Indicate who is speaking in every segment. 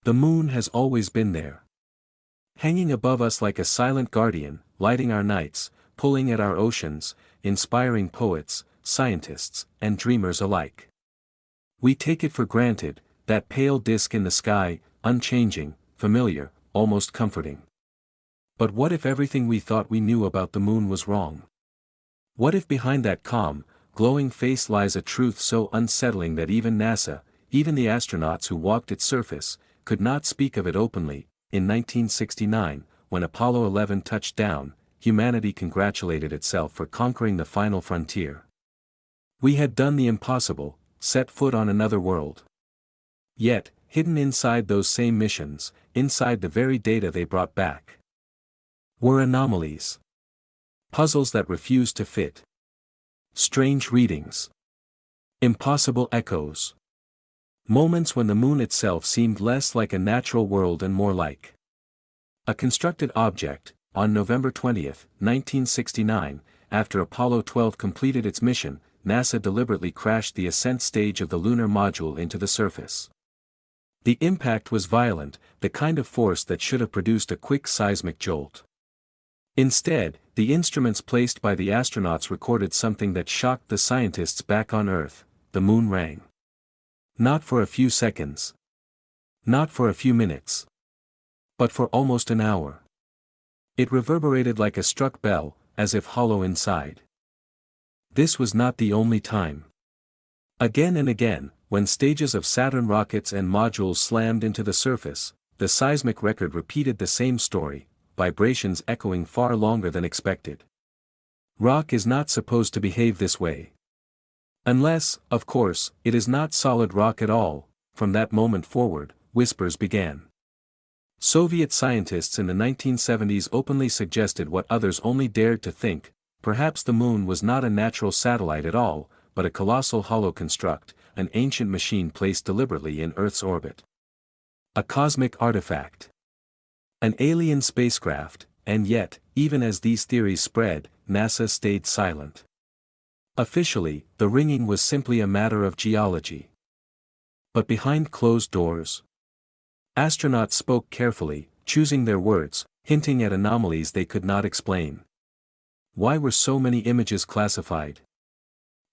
Speaker 1: The moon has always been there. Hanging above us like a silent guardian, lighting our nights, pulling at our oceans, inspiring poets, scientists, and dreamers alike. We take it for granted, that pale disk in the sky, unchanging, familiar, almost comforting. But what if everything we thought we knew about the moon was wrong? What if behind that calm, glowing face lies a truth so unsettling that even NASA, even the astronauts who walked its surface, could not speak of it openly? In 1969, when Apollo 11 touched down, humanity congratulated itself for conquering the final frontier. We had done the impossible, set foot on another world. Yet, hidden inside those same missions, inside the very data they brought back, were anomalies. Puzzles that refused to fit. Strange readings. Impossible echoes. Moments when the moon itself seemed less like a natural world and more like a constructed object. On November 20, 1969, after Apollo 12 completed its mission, NASA deliberately crashed the ascent stage of the lunar module into the surface. The impact was violent, the kind of force that should have produced a quick seismic jolt. Instead, the instruments placed by the astronauts recorded something that shocked the scientists back on Earth. The moon rang. Not for a few seconds. Not for a few minutes. But for almost an hour. It reverberated like a struck bell, as if hollow inside. This was not the only time. Again and again, when stages of Saturn rockets and modules slammed into the surface, the seismic record repeated the same story, vibrations echoing far longer than expected. Rock is not supposed to behave this way. Unless, of course, it is not solid rock at all. From that moment forward, whispers began. Soviet scientists in the 1970s openly suggested what others only dared to think: perhaps the moon was not a natural satellite at all, but a colossal hollow construct, an ancient machine placed deliberately in Earth's orbit. A cosmic artifact. An alien spacecraft. And yet, even as these theories spread, NASA stayed silent. Officially, the ringing was simply a matter of geology. But behind closed doors, astronauts spoke carefully, choosing their words, hinting at anomalies they could not explain. Why were so many images classified?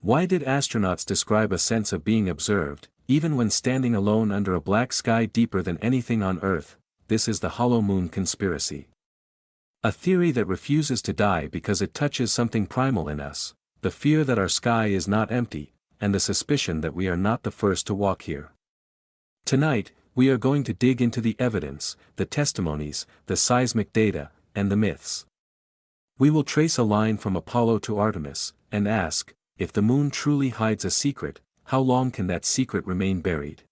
Speaker 1: Why did astronauts describe a sense of being observed, even when standing alone under a black sky deeper than anything on Earth? This is the hollow moon conspiracy. A theory that refuses to die because it touches something primal in us, the fear that our sky is not empty, and the suspicion that we are not the first to walk here. Tonight, we are going to dig into the evidence, the testimonies, the seismic data, and the myths. We will trace a line from Apollo to Artemis, and ask, if the moon truly hides a secret, how long can that secret remain buried?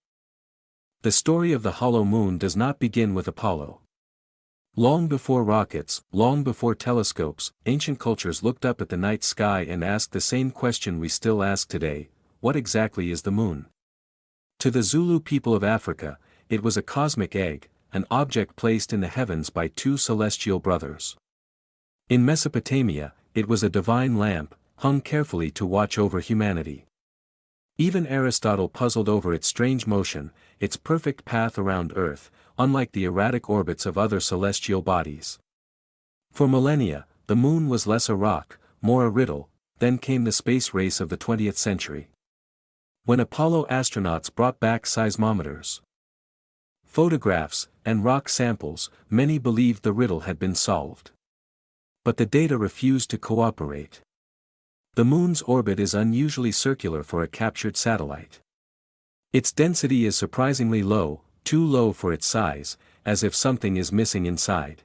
Speaker 1: The story of the hollow moon does not begin with Apollo. Long before rockets, long before telescopes, ancient cultures looked up at the night sky and asked the same question we still ask today: what exactly is the moon? To the Zulu people of Africa, it was a cosmic egg, an object placed in the heavens by two celestial brothers. In Mesopotamia, it was a divine lamp, hung carefully to watch over humanity. Even Aristotle puzzled over its strange motion, its perfect path around Earth, unlike the erratic orbits of other celestial bodies. For millennia, the moon was less a rock, more a riddle. Then came the space race of the 20th century. When Apollo astronauts brought back seismometers, photographs, and rock samples, many believed the riddle had been solved. But the data refused to cooperate. The moon's orbit is unusually circular for a captured satellite. Its density is surprisingly low, too low for its size, as if something is missing inside.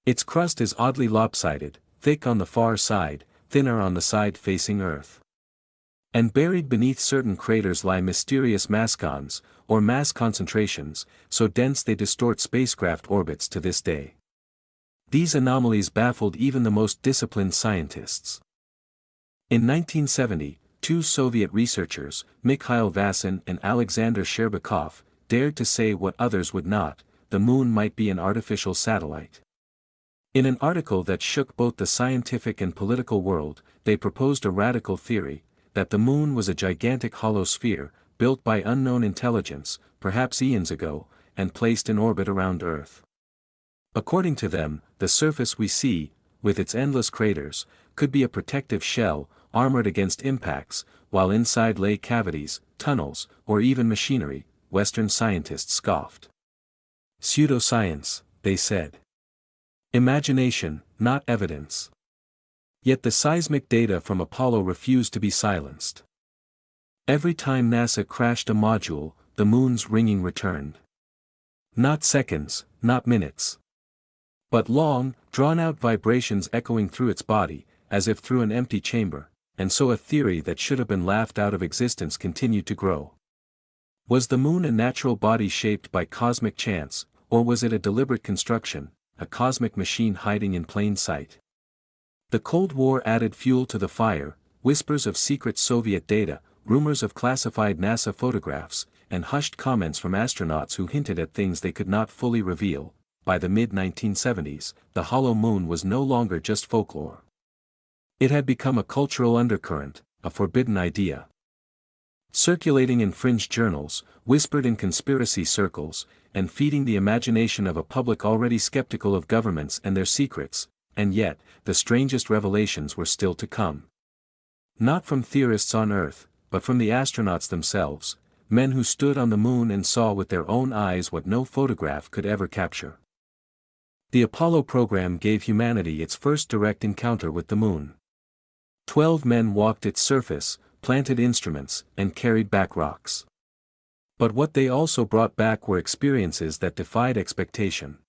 Speaker 1: Its crust is oddly lopsided, thick on the far side, thinner on the side facing Earth. And buried beneath certain craters lie mysterious mascons, or mass concentrations, so dense they distort spacecraft orbits to this day. These anomalies baffled even the most disciplined scientists. In 1970, two Soviet researchers, Mikhail Vasin and Alexander Sherbakov, dared to say what others would not: the moon might be an artificial satellite. In an article that shook both the scientific and political world, they proposed a radical theory, that the moon was a gigantic hollow sphere, built by unknown intelligence, perhaps eons ago, and placed in orbit around Earth. According to them, the surface we see, with its endless craters, could be a protective shell, armored against impacts, while inside lay cavities, tunnels, or even machinery. Western scientists scoffed. Pseudoscience, they said. Imagination, not evidence. Yet the seismic data from Apollo refused to be silenced. Every time NASA crashed a module, the moon's ringing returned. Not seconds, not minutes. But long, drawn-out vibrations echoing through its body, as if through an empty chamber, and so a theory that should have been laughed out of existence continued to grow. Was the moon a natural body shaped by cosmic chance, or was it a deliberate construction, a cosmic machine hiding in plain sight? The Cold War added fuel to the fire, whispers of secret Soviet data, rumors of classified NASA photographs, and hushed comments from astronauts who hinted at things they could not fully reveal. By the mid-1970s, the hollow moon was no longer just folklore. It had become a cultural undercurrent, a forbidden idea. Circulating in fringe journals, whispered in conspiracy circles, and feeding the imagination of a public already skeptical of governments and their secrets, and yet, the strangest revelations were still to come. Not from theorists on Earth, but from the astronauts themselves, men who stood on the moon and saw with their own eyes what no photograph could ever capture. The Apollo program gave humanity its first direct encounter with the moon. 12 men walked its surface, planted instruments, and carried back rocks. But what they also brought back were experiences that defied expectation.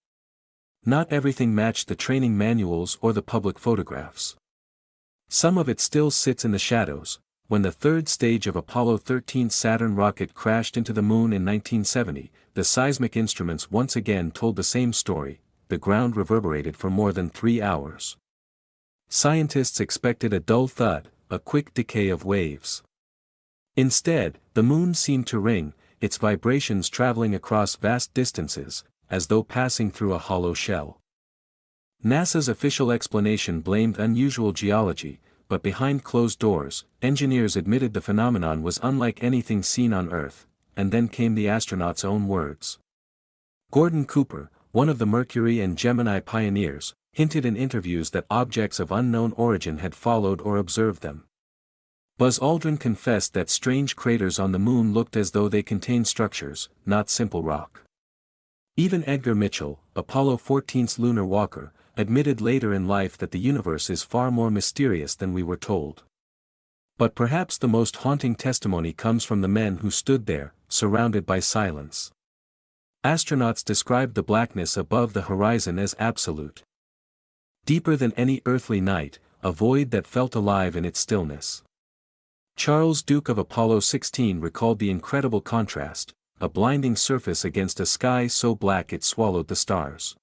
Speaker 1: Not everything matched the training manuals or the public photographs. Some of it still sits in the shadows. When the third stage of Apollo 13's Saturn rocket crashed into the moon in 1970, the seismic instruments once again told the same story. The ground reverberated for more than 3 hours. Scientists expected a dull thud, a quick decay of waves. Instead, the moon seemed to ring, its vibrations traveling across vast distances, as though passing through a hollow shell. NASA's official explanation blamed unusual geology, but behind closed doors, engineers admitted the phenomenon was unlike anything seen on Earth, and then came the astronauts' own words. Gordon Cooper, one of the Mercury and Gemini pioneers, hinted in interviews that objects of unknown origin had followed or observed them. Buzz Aldrin confessed that strange craters on the moon looked as though they contained structures, not simple rock. Even Edgar Mitchell, Apollo 14's lunar walker, admitted later in life that the universe is far more mysterious than we were told. But perhaps the most haunting testimony comes from the men who stood there, surrounded by silence. Astronauts described the blackness above the horizon as absolute. Deeper than any earthly night, a void that felt alive in its stillness. Charles Duke of Apollo 16 recalled the incredible contrast, a blinding surface against a sky so black it swallowed the stars.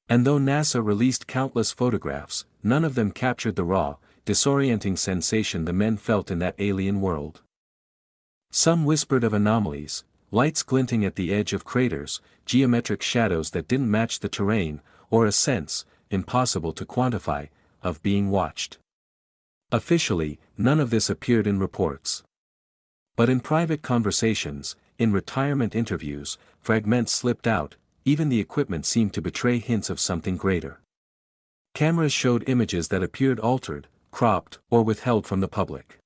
Speaker 1: And though NASA released countless photographs, none of them captured the raw, disorienting sensation the men felt in that alien world. Some whispered of anomalies, lights glinting at the edge of craters, geometric shadows that didn't match the terrain, or a sense, impossible to quantify, of being watched. Officially, none of this appeared in reports. But in private conversations, in retirement interviews, fragments slipped out. Even the equipment seemed to betray hints of something greater. Cameras showed images that appeared altered, cropped, or withheld from the public.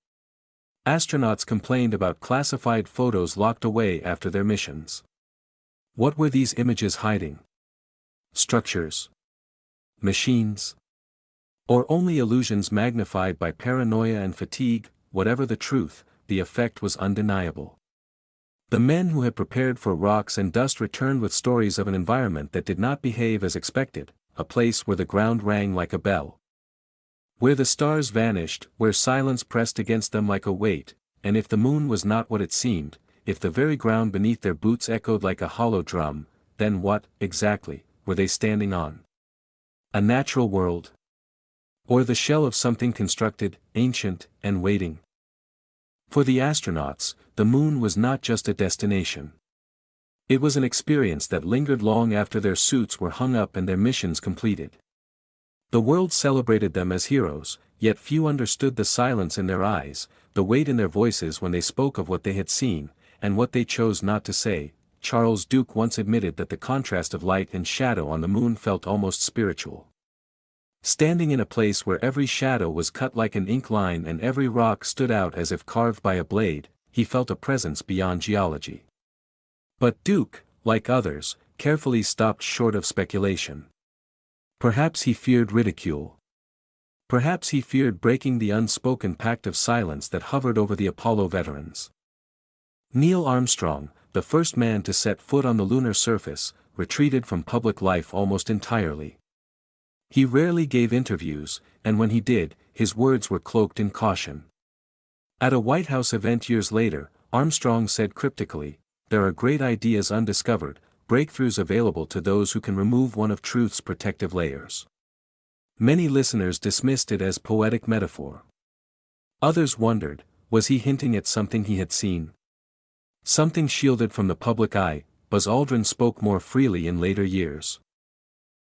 Speaker 1: Astronauts complained about classified photos locked away after their missions. What were these images hiding? Structures? Machines? Or only illusions magnified by paranoia and fatigue? Whatever the truth, the effect was undeniable. The men who had prepared for rocks and dust returned with stories of an environment that did not behave as expected, a place where the ground rang like a bell. Where the stars vanished, where silence pressed against them like a weight, and if the moon was not what it seemed, if the very ground beneath their boots echoed like a hollow drum, then what, exactly, were they standing on? A natural world? Or the shell of something constructed, ancient, and waiting? For the astronauts, the moon was not just a destination. It was an experience that lingered long after their suits were hung up and their missions completed. The world celebrated them as heroes, yet few understood the silence in their eyes, the weight in their voices when they spoke of what they had seen, and what they chose not to say, Charles Duke once admitted that the contrast of light and shadow on the moon felt almost spiritual. Standing in a place where every shadow was cut like an ink line and every rock stood out as if carved by a blade, he felt a presence beyond geology. But Duke, like others, carefully stopped short of speculation. Perhaps he feared ridicule. Perhaps he feared breaking the unspoken pact of silence that hovered over the Apollo veterans. Neil Armstrong, the first man to set foot on the lunar surface, retreated from public life almost entirely. He rarely gave interviews, and when he did, his words were cloaked in caution. At a White House event years later, Armstrong said cryptically, "There are great ideas undiscovered, breakthroughs available to those who can remove one of truth's protective layers." Many listeners dismissed it as poetic metaphor. Others wondered, was he hinting at something he had seen? Something shielded from the public eye. Buzz Aldrin spoke more freely in later years.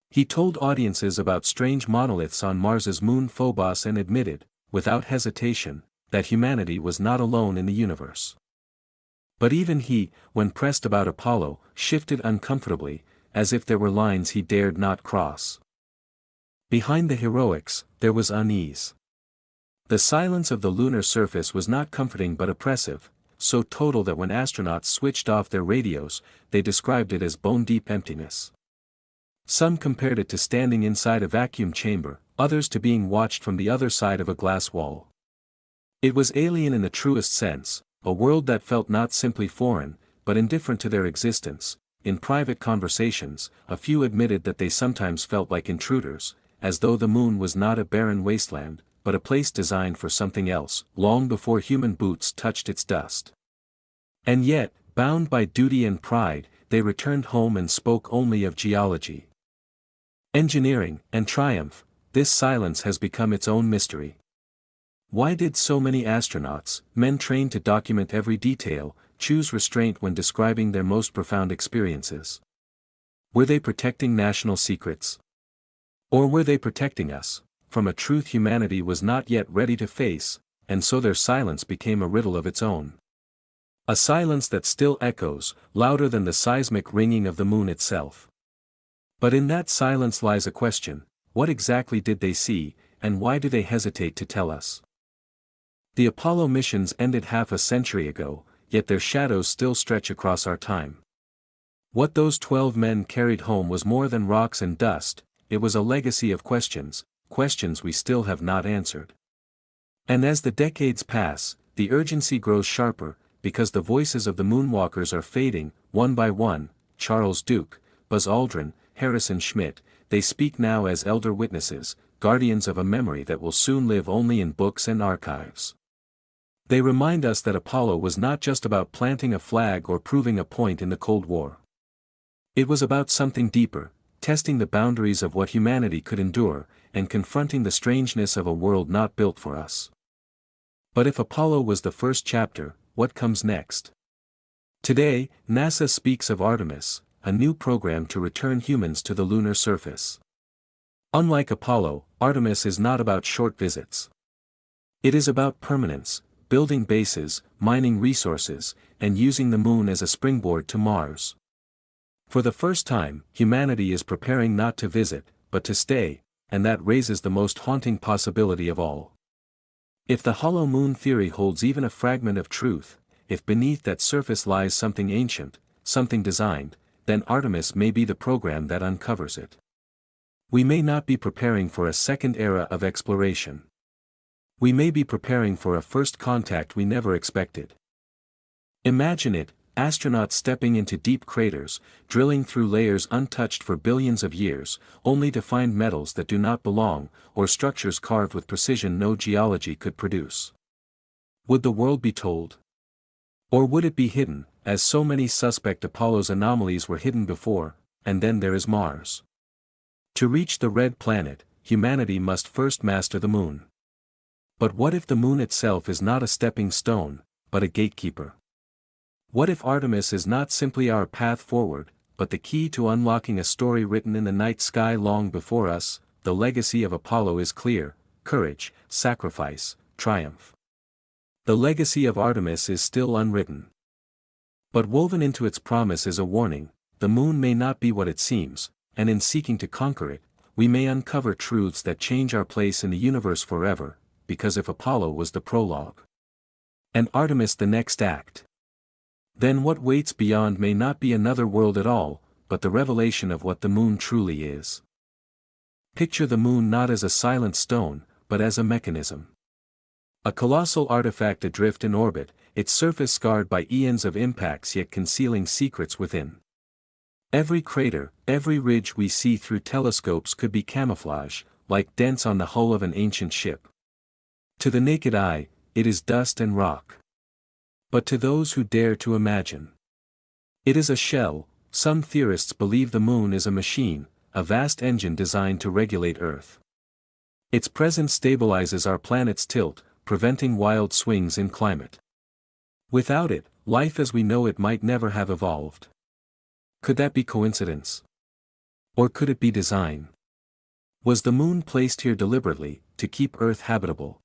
Speaker 1: He told audiences about strange monoliths on Mars's moon Phobos and admitted, without hesitation, that humanity was not alone in the universe. But even he, when pressed about Apollo, shifted uncomfortably, as if there were lines he dared not cross. Behind the heroics, there was unease. The silence of the lunar surface was not comforting but oppressive, so total that when astronauts switched off their radios, they described it as bone-deep emptiness. Some compared it to standing inside a vacuum chamber, others to being watched from the other side of a glass wall. It was alien in the truest sense, a world that felt not simply foreign, but indifferent to their existence. In private conversations, a few admitted that they sometimes felt like intruders, as though the moon was not a barren wasteland, but a place designed for something else, long before human boots touched its dust. And yet, bound by duty and pride, they returned home and spoke only of geology, engineering, and triumph. This silence has become its own mystery. Why did so many astronauts, men trained to document every detail, choose restraint when describing their most profound experiences? Were they protecting national secrets? Or were they protecting us from a truth humanity was not yet ready to face, and so their silence became a riddle of its own? A silence that still echoes, louder than the seismic ringing of the moon itself. But in that silence lies a question: what exactly did they see, and why do they hesitate to tell us? The Apollo missions ended half a century ago, yet their shadows still stretch across our time. What those 12 men carried home was more than rocks and dust. It was a legacy of questions, questions we still have not answered. And as the decades pass, the urgency grows sharper, because the voices of the moonwalkers are fading, one by one. Charles Duke, Buzz Aldrin, Harrison Schmitt, they speak now as elder witnesses, guardians of a memory that will soon live only in books and archives. They remind us that Apollo was not just about planting a flag or proving a point in the Cold War. It was about something deeper, testing the boundaries of what humanity could endure, and confronting the strangeness of a world not built for us. But if Apollo was the first chapter, what comes next? Today, NASA speaks of Artemis, a new program to return humans to the lunar surface. Unlike Apollo, Artemis is not about short visits. It is about permanence, building bases, mining resources, and using the moon as a springboard to Mars. For the first time, humanity is preparing not to visit, but to stay, and that raises the most haunting possibility of all. If the hollow moon theory holds even a fragment of truth, if beneath that surface lies something ancient, something designed, then Artemis may be the program that uncovers it. We may not be preparing for a second era of exploration. We may be preparing for a first contact we never expected. Imagine it: astronauts stepping into deep craters, drilling through layers untouched for billions of years, only to find metals that do not belong, or structures carved with precision no geology could produce. Would the world be told? Or would it be hidden, as so many suspect Apollo's anomalies were hidden before? And then there is Mars. To reach the red planet, humanity must first master the moon. But what if the moon itself is not a stepping stone, but a gatekeeper? What if Artemis is not simply our path forward, but the key to unlocking a story written in the night sky long before us? The legacy of Apollo is clear: courage, sacrifice, triumph. The legacy of Artemis is still unwritten. But woven into its promise is a warning: the moon may not be what it seems, and in seeking to conquer it, we may uncover truths that change our place in the universe forever, because if Apollo was the prologue, and Artemis the next act, then what waits beyond may not be another world at all, but the revelation of what the moon truly is. Picture the moon not as a silent stone, but as a mechanism. A colossal artifact adrift in orbit, its surface scarred by eons of impacts yet concealing secrets within. Every crater, every ridge we see through telescopes could be camouflage, like dents on the hull of an ancient ship. To the naked eye, it is dust and rock. But to those who dare to imagine, it is a shell. Some theorists believe the moon is a machine, a vast engine designed to regulate Earth. Its presence stabilizes our planet's tilt, preventing wild swings in climate. Without it, life as we know it might never have evolved. Could that be coincidence? Or could it be design? Was the moon placed here deliberately, to keep Earth habitable?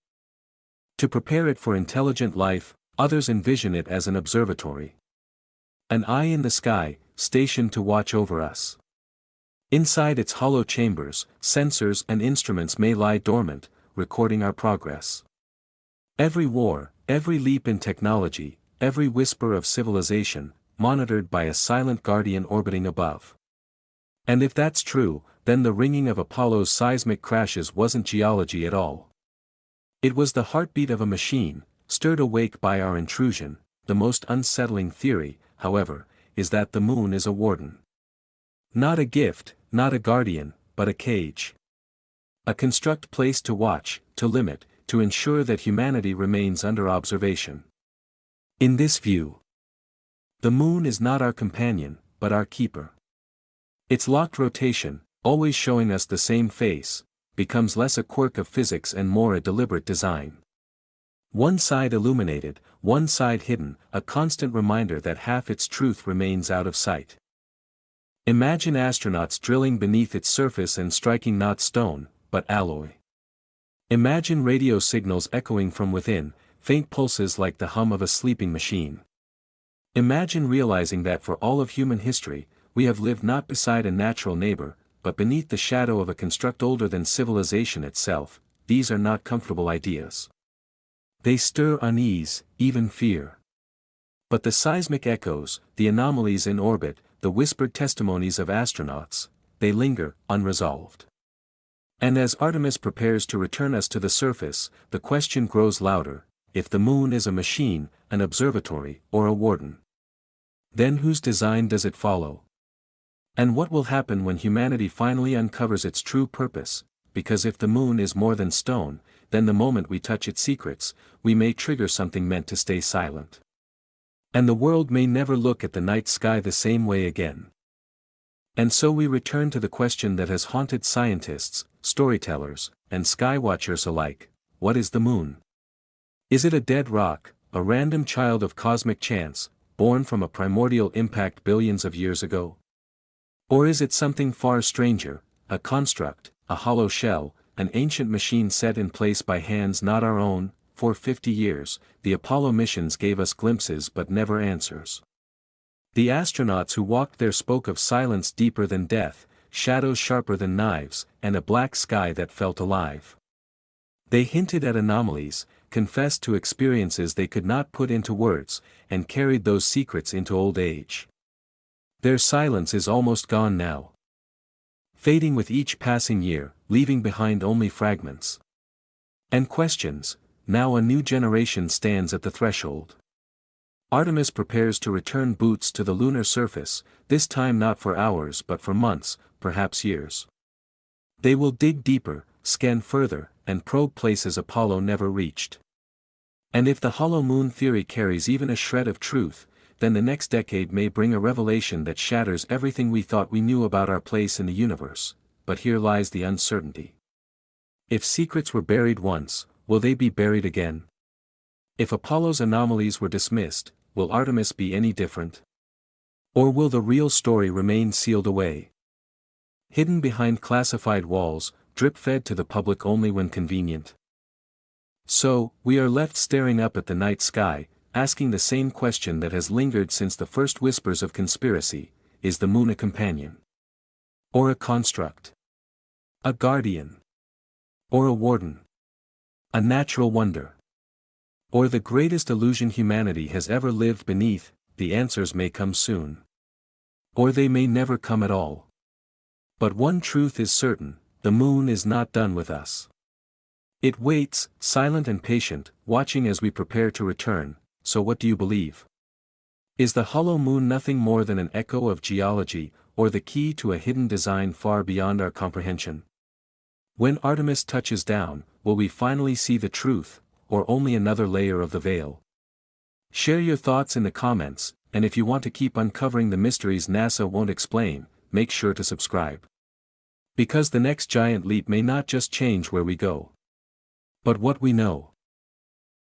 Speaker 1: To prepare it for intelligent life? Others envision it as an observatory. An eye in the sky, stationed to watch over us. Inside its hollow chambers, sensors and instruments may lie dormant, recording our progress. Every war, every leap in technology, every whisper of civilization, monitored by a silent guardian orbiting above. And if that's true, then the ringing of Apollo's seismic crashes wasn't geology at all. It was the heartbeat of a machine, stirred awake by our intrusion. The most unsettling theory, however, is that the moon is a warden. Not a gift, not a guardian, but a cage. A construct placed to watch, to limit, to ensure that humanity remains under observation. In this view, the moon is not our companion, but our keeper. Its locked rotation, always showing us the same face, becomes less a quirk of physics and more a deliberate design. One side illuminated, one side hidden, a constant reminder that half its truth remains out of sight. Imagine astronauts drilling beneath its surface and striking not stone, but alloy. Imagine radio signals echoing from within, faint pulses like the hum of a sleeping machine. Imagine realizing that for all of human history, we have lived not beside a natural neighbor, but beneath the shadow of a construct older than civilization itself. These are not comfortable ideas. They stir unease, even fear. But the seismic echoes, the anomalies in orbit, the whispered testimonies of astronauts, they linger, unresolved. And as Artemis prepares to return us to the surface, the question grows louder: if the moon is a machine, an observatory, or a warden, then whose design does it follow? And what will happen when humanity finally uncovers its true purpose? Because if the moon is more than stone, then the moment we touch its secrets, we may trigger something meant to stay silent. And the world may never look at the night sky the same way again. And so we return to the question that has haunted scientists, storytellers, and skywatchers alike: what is the moon? Is it a dead rock, a random child of cosmic chance, born from a primordial impact billions of years ago? Or is it something far stranger, a construct, a hollow shell, an ancient machine set in place by hands not our own? For 50 years, the Apollo missions gave us glimpses but never answers. The astronauts who walked there spoke of silence deeper than death, shadows sharper than knives, and a black sky that felt alive. They hinted at anomalies, confessed to experiences they could not put into words, and carried those secrets into old age. Their silence is almost gone now, fading with each passing year, leaving behind only fragments and questions. Now a new generation stands at the threshold. Artemis prepares to return boots to the lunar surface, this time not for hours but for months, perhaps years. They will dig deeper, scan further, and probe places Apollo never reached. And if the hollow moon theory carries even a shred of truth, then the next decade may bring a revelation that shatters everything we thought we knew about our place in the universe. But here lies the uncertainty. If secrets were buried once, will they be buried again? If Apollo's anomalies were dismissed, will Artemis be any different? Or will the real story remain sealed away, hidden behind classified walls, drip-fed to the public only when convenient? So, we are left staring up at the night sky, asking the same question that has lingered since the first whispers of conspiracy: is the moon a companion? Or a construct? A guardian? Or a warden? A natural wonder? Or the greatest illusion humanity has ever lived beneath? The answers may come soon. Or they may never come at all. But one truth is certain: the moon is not done with us. It waits, silent and patient, watching as we prepare to return. So what do you believe? Is the hollow moon nothing more than an echo of geology, or the key to a hidden design far beyond our comprehension? When Artemis touches down, will we finally see the truth, or only another layer of the veil? Share your thoughts in the comments, and if you want to keep uncovering the mysteries NASA won't explain, make sure to subscribe. Because the next giant leap may not just change where we go, but what we know.